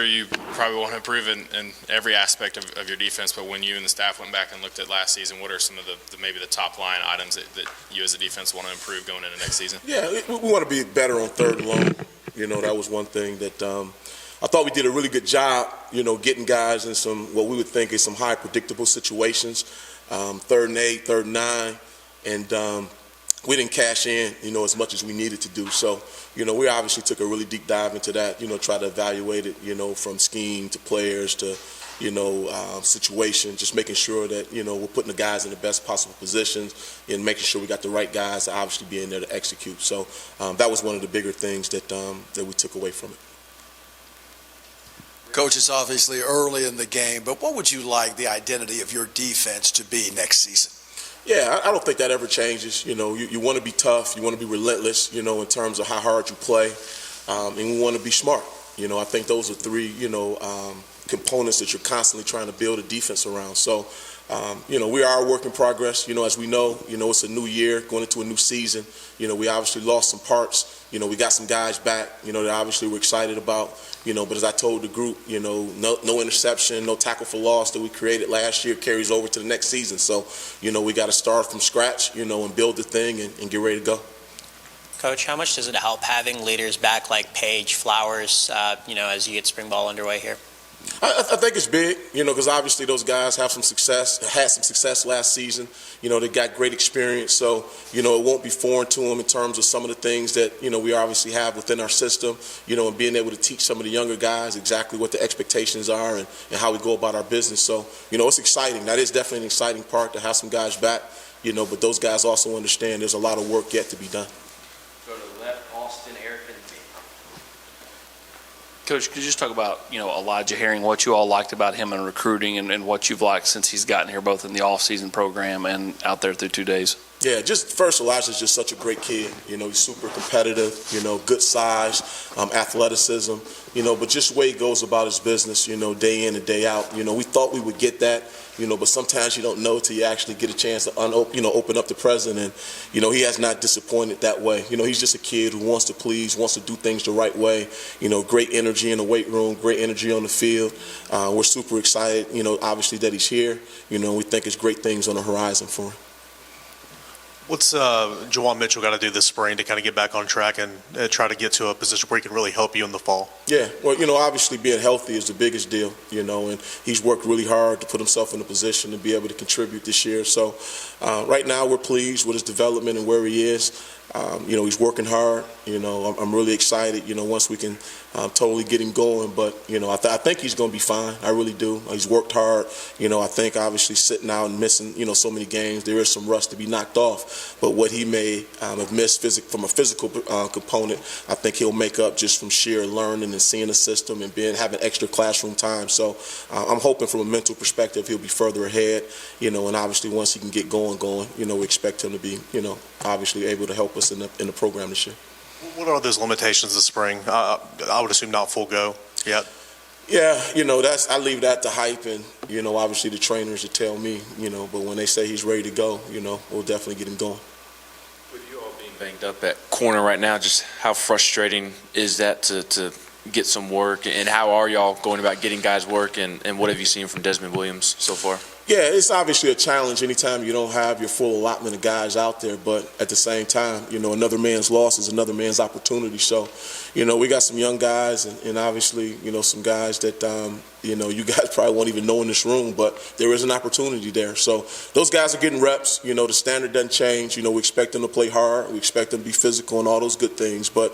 You probably want to improve in every aspect of your defense, but when you and the staff went back and looked at last season, what are some of maybe the top line items that you as a defense want to improve going into next season? Yeah, we want to be better on third and long. That was one thing that I thought we did a really good job, getting guys in some what we would think is some high predictable situations, 3rd and 8, 3rd and 9, and we didn't cash in, as much as we needed to do. So, we obviously took a really deep dive into that, try to evaluate it, from scheme to players to, situation, just making sure that, we're putting the guys in the best possible positions and making sure we got the right guys to obviously be in there to execute. So that was one of the bigger things that we took away from it. Coach, it's obviously early in the game, but what would you like the identity of your defense to be next season? Yeah, I don't think that ever changes. You want to be tough, you want to be relentless, in terms of how hard you play, and we want to be smart. I think those are three, components that you're constantly trying to build a defense around. So, we are a work in progress. As we know, it's a new year, going into a new season. We obviously lost some parts. We got some guys back, that obviously we're excited about. But as I told the group, no interception, no tackle for loss that we created last year carries over to the next season. So, we got to start from scratch, and build the thing and get ready to go. Coach, how much does it help having leaders back like Page, Flowers, as you get spring ball underway here? I think it's big, because obviously those guys had some success last season. They got great experience, so, it won't be foreign to them in terms of some of the things that, we obviously have within our system, and being able to teach some of the younger guys exactly what the expectations are and how we go about our business. So, it's exciting. That is definitely an exciting part to have some guys back, but those guys also understand there's a lot of work yet to be done. Go to the left, Austin, Eric, and me. Coach, could you just talk about, Elijah Herring, what you all liked about him in recruiting and what you've liked since he's gotten here, both in the off-season program and out there through 2 days? Yeah, just first, Elijah's just such a great kid. He's super competitive, good size, athleticism, but just the way he goes about his business, day in and day out. We thought we would get that, but sometimes you don't know till you actually get a chance to open up the present. And, he has not disappointed that way. He's just a kid who wants to please, wants to do things the right way. Great energy in the weight room, great energy on the field. We're super excited, obviously that he's here. We think it's great things on the horizon for him. What's Juwan Mitchell got to do this spring to kind of get back on track and try to get to a position where he can really help you in the fall? Yeah, well, obviously being healthy is the biggest deal, and he's worked really hard to put himself in a position to be able to contribute this year. So right now we're pleased with his development and where he is. He's working hard. I'm really excited, once we can totally get him going. But, I think he's going to be fine. I really do. He's worked hard. I think obviously sitting out and missing, so many games, there is some rust to be knocked off. But what he may have missed from a physical component, I think he'll make up just from sheer learning and seeing the system and having extra classroom time. So I'm hoping from a mental perspective he'll be further ahead, and obviously once he can get going, we expect him to be, obviously able to help us in the program this year. What are those limitations this spring? I would assume not full go yet. Yeah, I leave that to hype and, obviously the trainers to tell me, but when they say he's ready to go, we'll definitely get him going. With you all being banged up at corner right now, just how frustrating is that to get some work, and how are y'all going about getting guys work, and what have you seen from Desmond Williams so far? Yeah, it's obviously a challenge anytime you don't have your full allotment of guys out there, but at the same time, another man's loss is another man's opportunity. So, we got some young guys and obviously, some guys that, you guys probably won't even know in this room, but there is an opportunity there. So those guys are getting reps. The standard doesn't change. We expect them to play hard. We expect them to be physical and all those good things. But,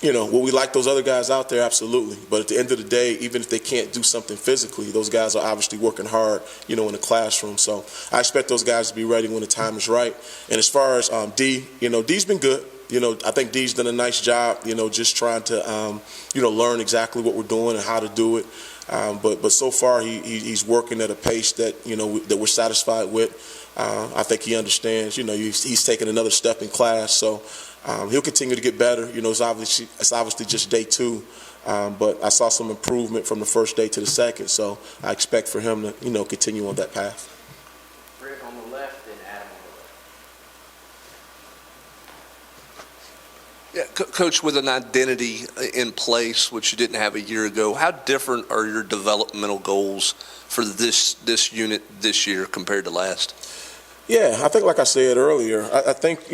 will we like those other guys out there? Absolutely. But at the end of the day, even if they can't do something physically, those guys are obviously working hard, in the classroom. So I expect those guys to be ready when the time is right. And as far as D, D's been good. I think D's done a nice job, just trying to, learn exactly what we're doing and how to do it. But so far he's working at a pace that, that we're satisfied with. I think he understands, he's taken another step in class. So he'll continue to get better. It's obviously just day 2. But I saw some improvement from the first day to the second. So I expect for him to, continue on that path. Britt on the left and Adam on Yeah, Coach, with an identity in place, which you didn't have a year ago, how different are your developmental goals for this unit this year compared to last? Yeah, I think like I said earlier, I think,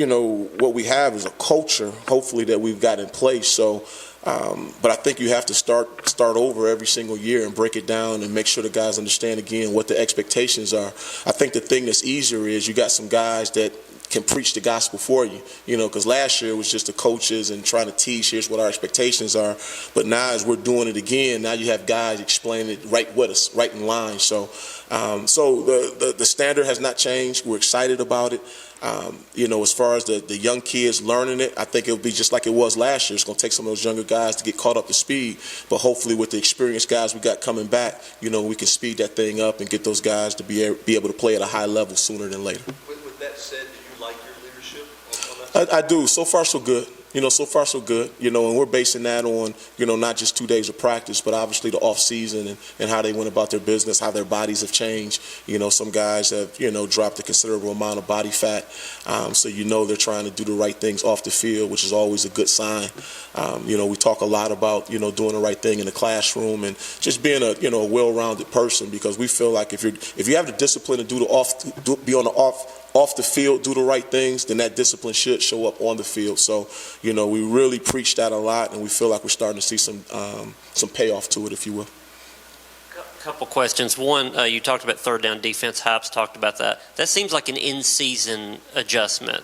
what we have is a culture, hopefully, that we've got in place. So, but I think you have to start over every single year and break it down and make sure the guys understand again what the expectations are. I think the thing that's easier is you got some guys that can preach the gospel for you, because last year it was just the coaches and trying to teach, here's what our expectations are. But now as we're doing it again, now you have guys explaining it right with us, right in line. So the standard has not changed. We're excited about it. As far as the young kids learning it, I think it'll be just like it was last year. It's going to take some of those younger guys to get caught up to speed. But hopefully with the experienced guys we got coming back, we can speed that thing up and get those guys to be able to play at a high level sooner than later. With that said, do you like your leadership on that? I do. So far, so good. So far, so good. And we're basing that on, not just 2 days of practice, but obviously the off season and how they went about their business, how their bodies have changed. Some guys have, dropped a considerable amount of body fat. So, they're trying to do the right things off the field, which is always a good sign. We talk a lot about, doing the right thing in the classroom and just being a well-rounded person, because we feel like if you have the discipline to be on the off the field, do the right things, then that discipline should show up on the field. So, we really preach that a lot, and we feel like we're starting to see some payoff to it, if you will. Couple questions. One, you talked about third down defense. Hype's talked about that. That seems like an in-season adjustment.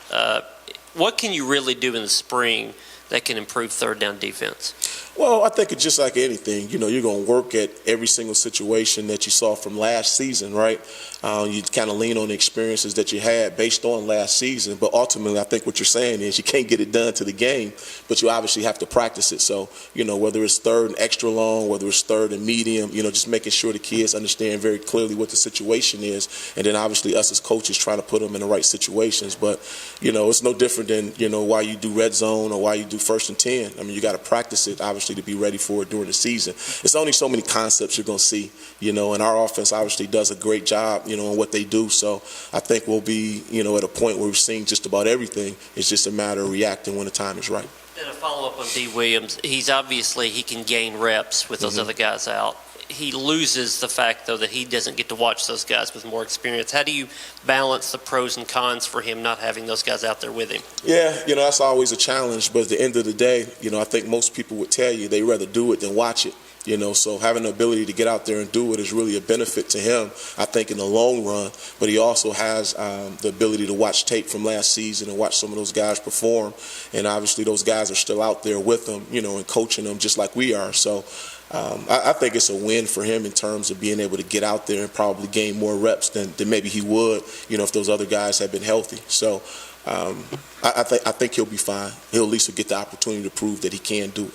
What can you really do in the spring that can improve third down defense? Well, I think it's just like anything. You're going to work at every single situation that you saw from last season, right? You kind of lean on the experiences that you had based on last season. But ultimately, I think what you're saying is you can't get it done to the game, but you obviously have to practice it. So, whether it's third and extra long, whether it's third and medium, just making sure the kids understand very clearly what the situation is. And then obviously us as coaches trying to put them in the right situations. But, it's no different than, why you do red zone or why you do 1st and 10. I mean, you got to practice it, obviously, to be ready for it during the season. It's only so many concepts you're going to see, and our offense obviously does a great job, in what they do. So I think we'll be, at a point where we're seeing just about everything. It's just a matter of reacting when the time is right. And a follow-up on D. Williams, he can gain reps with those other guys out. He loses the fact, though, that he doesn't get to watch those guys with more experience. How do you balance the pros and cons for him not having those guys out there with him? Yeah, that's always a challenge. But at the end of the day, I think most people would tell you they'd rather do it than watch it. So having the ability to get out there and do it is really a benefit to him, I think, in the long run. But he also has the ability to watch tape from last season and watch some of those guys perform. And obviously those guys are still out there with him, and coaching them just like we are. So I think it's a win for him in terms of being able to get out there and probably gain more reps than maybe he would, if those other guys had been healthy. So I think he'll be fine. He'll at least get the opportunity to prove that he can do it.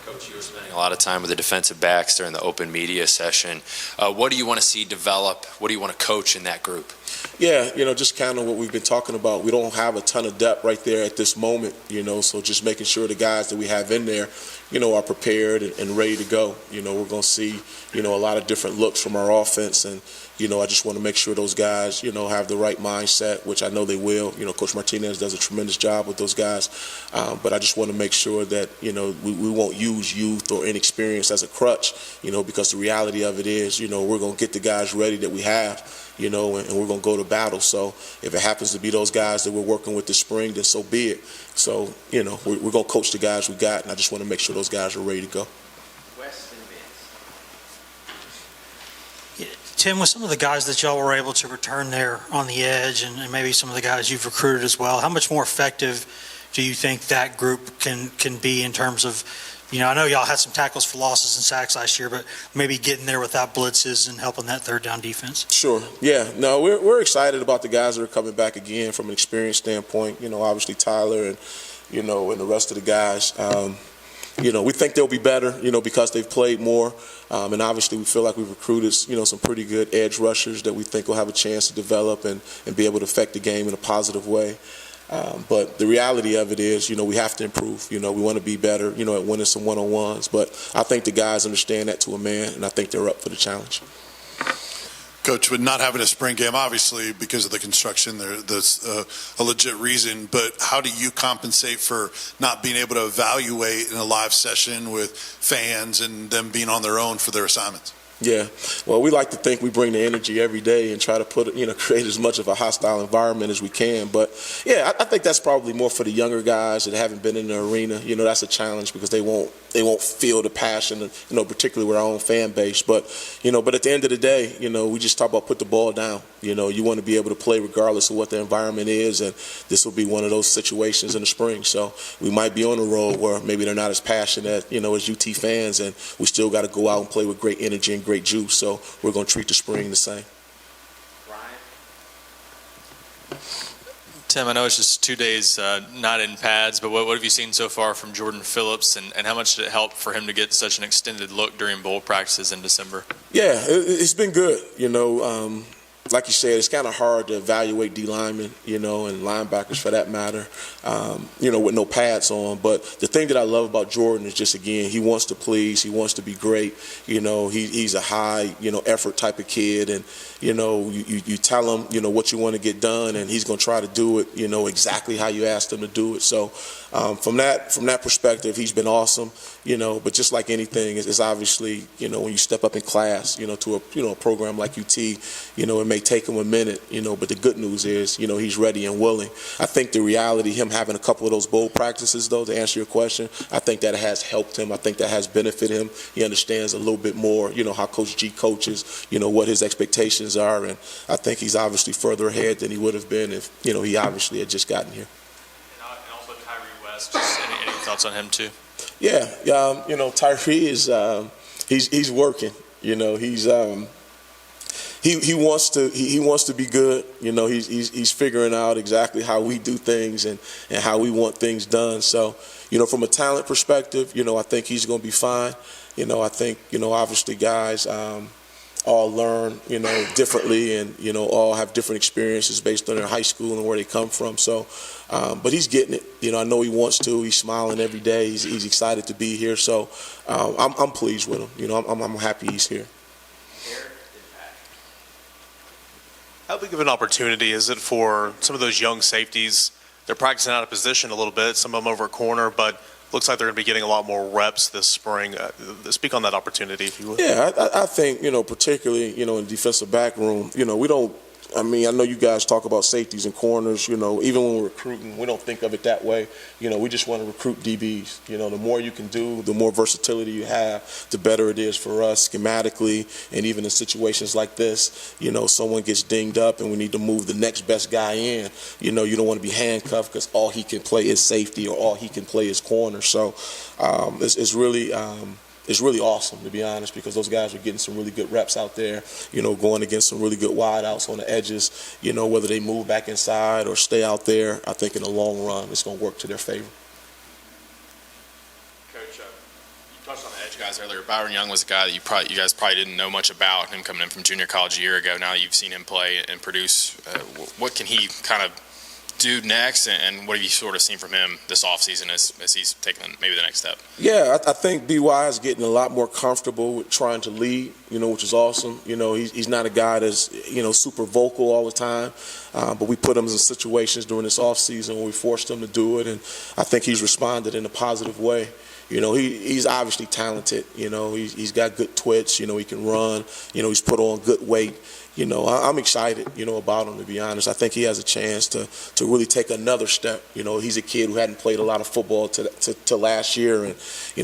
Coach, you were spending a lot of time with the defensive backs during the open media session. What do you want to see develop? What do you want to coach in that group? Yeah, just kind of what we've been talking about. We don't have a ton of depth right there at this moment, so just making sure the guys that we have in there, are prepared and ready to go. We're going to see, a lot of different looks from our offense, and, I just want to make sure those guys, have the right mindset, which I know they will. Coach Martinez does a tremendous job with those guys, but I just want to make sure that, we won't use youth or inexperience as a crutch, because the reality of it is, we're going to get the guys ready that we have, and we're going to go to battle. So if it happens to be those guys that we're working with this spring, then so be it. So, we're going to coach the guys we got, and I just want to make sure those guys are ready to go. Tim, with some of the guys that y'all were able to return there on the edge and maybe some of the guys you've recruited as well, how much more effective do you think that group can be in terms of, I know y'all had some tackles for losses and sacks last year, but maybe getting there without blitzes and helping that third down defense? Sure. Yeah. No, we're excited about the guys that are coming back again from an experience standpoint. Obviously Tyler and, and the rest of the guys. We think they'll be better, because they've played more. And obviously we feel like we've recruited, some pretty good edge rushers that we think will have a chance to develop and be able to affect the game in a positive way. But the reality of it is, we have to improve. We want to be better, at winning some one-on-ones. But I think the guys understand that to a man, and I think they're up for the challenge. Coach, with not having a spring game, obviously because of the construction, there's a legit reason. But how do you compensate for not being able to evaluate in a live session with fans and them being on their own for their assignments? Yeah, well, we like to think we bring the energy every day and try to create as much of a hostile environment as we can. But yeah, I think that's probably more for the younger guys that haven't been in the arena. That's a challenge because they won't feel the passion, particularly with our own fan base. But at the end of the day, we just talk about put the ball down. You want to be able to play regardless of what the environment is, and this will be one of those situations in the spring. So we might be on a road where maybe they're not as passionate, as UT fans, and we still got to go out and play with great energy and great juice. So we're going to treat the spring the same. Tim, I know it's just 2 days not in pads, but what have you seen so far from Jordan Phillips, and how much did it help for him to get such an extended look during bowl practices in December? Yeah, it's been good. Like you said, it's kind of hard to evaluate D linemen, and linebackers for that matter, with no pads on. But the thing that I love about Jordan is just, again, he wants to please, he wants to be great. He's a high, effort type of kid, and you tell him, what you want to get done, and he's going to try to do it, exactly how you asked him to do it. So from that perspective, he's been awesome. But just like anything, it's obviously, when you step up in class, to a program like UT, it may take him a minute, but the good news is, he's ready and willing. I think the reality, him having a couple of those bowl practices, though, to answer your question, I think that has helped him. I think that has benefited him. He understands a little bit more, how Coach G coaches, what his expectations are, and I think he's obviously further ahead than he would have been if, he obviously had just gotten here. And also Tyree West, just any thoughts on him too? Yeah, Tyree is he's working. He wants to be good. He's figuring out exactly how we do things and how we want things done. So, from a talent perspective, I think he's going to be fine. I think obviously guys all learn differently and all have different experiences based on their high school and where they come from. So, but he's getting it. I know he wants to. He's smiling every day. He's excited to be here. So, I'm pleased with him. I'm happy he's here. How big of an opportunity is it for some of those young safeties? They're practicing out of position a little bit, some of them over a corner, but looks like they're going to be getting a lot more reps this spring. Speak on that opportunity, if you would. Yeah, I think, particularly, in the defensive back room, we don't, I know you guys talk about safeties and corners, even when we're recruiting, we don't think of it that way. We just want to recruit DBs. The more you can do, the more versatility you have, the better it is for us schematically, and even in situations like this, someone gets dinged up and we need to move the next best guy in. You don't want to be handcuffed because all he can play is safety or all he can play is corner. So it's really awesome, to be honest, because those guys are getting some really good reps out there, going against some really good wideouts on the edges, whether they move back inside or stay out there. I think in the long run, it's going to work to their favor. Coach, you touched on the edge guys earlier. Byron Young was a guy that you guys probably didn't know much about, him coming in from junior college a year ago. Now you've seen him play and produce. What can he kind of do next, and what have you sort of seen from him this offseason as he's taking maybe the next step? Yeah, I think BY is getting a lot more comfortable with trying to lead, which is awesome. He's not a guy that's, super vocal all the time, but we put him in situations during this offseason where we forced him to do it, and I think he's responded in a positive way. He's obviously talented. He's got good twitch. He can run. He's put on good weight. I'm excited, about him, to be honest. I think he has a chance to really take another step. He's a kid who hadn't played a lot of football to last year. And,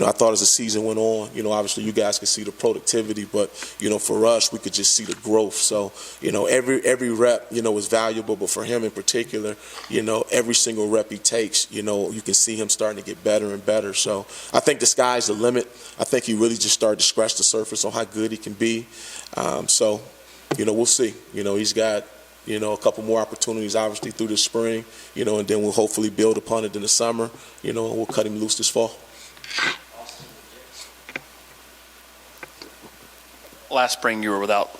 I thought as the season went on, obviously you guys could see the productivity, but, for us, we could just see the growth. So, every rep, is valuable, but for him in particular, every single rep he takes, you can see him starting to get better and better. So I think the sky's the limit. I think he really just started to scratch the surface on how good he can be. We'll see. He's got, a couple more opportunities, obviously, through the spring, and then we'll hopefully build upon it in the summer, and we'll cut him loose this fall. Last spring, you were without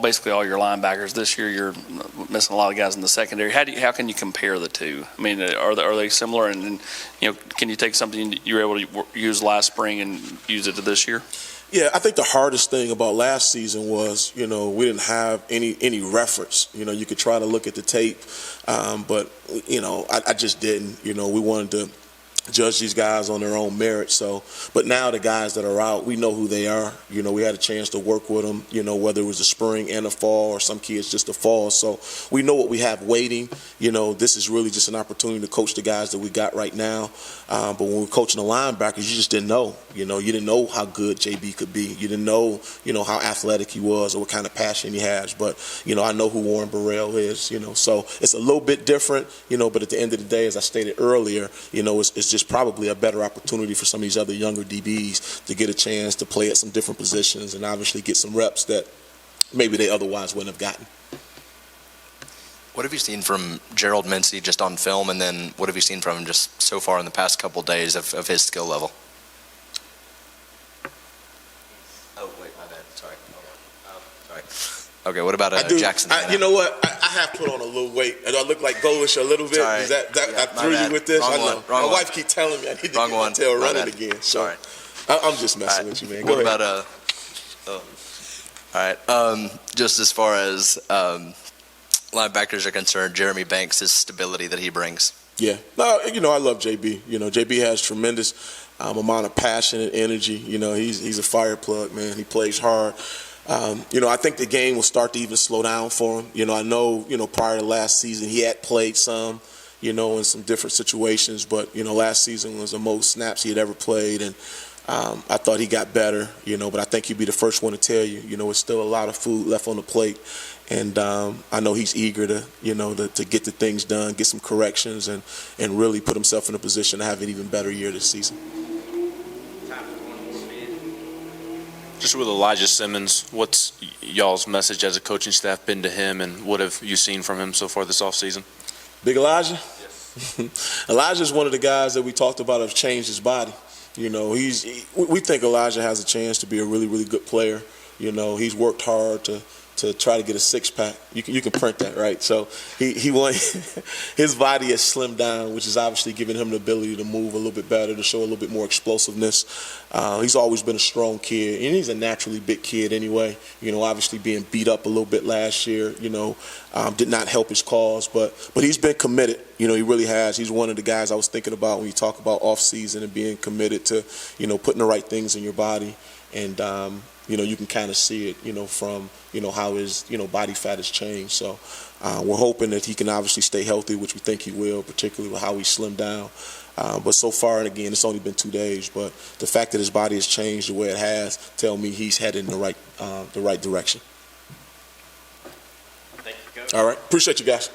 basically all your linebackers. This year, you're missing a lot of guys in the secondary. How can you compare the two? Are they similar? And can you take something you were able to use last spring and use it to this year? Yeah, I think the hardest thing about last season was, we didn't have any reference. You could try to look at the tape, but, I just didn't. We wanted to judge these guys on their own merit. So, but now the guys that are out, we know who they are. We had a chance to work with them, whether it was the spring and the fall or some kids just the fall. So we know what we have waiting. This is really just an opportunity to coach the guys that we got right now. But when we were coaching the linebackers, you just didn't know. You didn't know how good JB could be. You didn't know, how athletic he was or what kind of passion he has. But, I know who Warren Burrell is, So it's a little bit different, but at the end of the day, as I stated earlier, it's just probably a better opportunity for some of these other younger DBs to get a chance to play at some different positions and obviously get some reps that maybe they otherwise wouldn't have gotten. What have you seen from Gerald Mincey just on film, and then what have you seen from him just so far in the past couple days of his skill level? Oh, wait, my bad. Sorry. Sorry. Okay, what about Jackson? You know what? I have put on a little weight. Do I look like Golish a little bit? Sorry. Is that Yeah, I threw you with this? Wrong I know. one. My wife keeps telling me I need to get my tail running again. So Sorry. I'm just messing with you, man. Go What ahead. about all right. Just as far as linebackers are concerned, Jeremy Banks, his stability that he brings. Yeah. No, I love JB. JB has tremendous amount of passion and energy. He's a fire plug, man. He plays hard. I think the game will start to even slow down for him. I know, prior to last season, he had played some, in some different situations. But, last season was the most snaps he had ever played. And I thought he got better, but I think he'd be the first one to tell you, it's still a lot of food left on the plate. And I know he's eager to, to get the things done, get some corrections, and really put himself in a position to have an even better year this season. Just with Elijah Simmons, what's y'all's message as a coaching staff been to him, and what have you seen from him so far this offseason? Big Elijah? Yes. Elijah's one of the guys that we talked about have changed his body. We think Elijah has a chance to be a really, really good player. He's worked hard to try to get a six-pack. You can print that, right? So he won. His body has slimmed down, which is obviously giving him the ability to move a little bit better, to show a little bit more explosiveness. He's always been a strong kid, and he's a naturally big kid anyway. Obviously being beat up a little bit last year, did not help his cause, but he's been committed. He really has. He's one of the guys I was thinking about when you talk about off-season and being committed to, putting the right things in your body. And, you can kind of see it, from, how his, body fat has changed. So we're hoping that he can obviously stay healthy, which we think he will, particularly with how he slimmed down. But so far, and again, it's only been 2 days, but the fact that his body has changed the way it has tell me he's headed in the right direction. Thank you, Coach. All right. Appreciate you guys.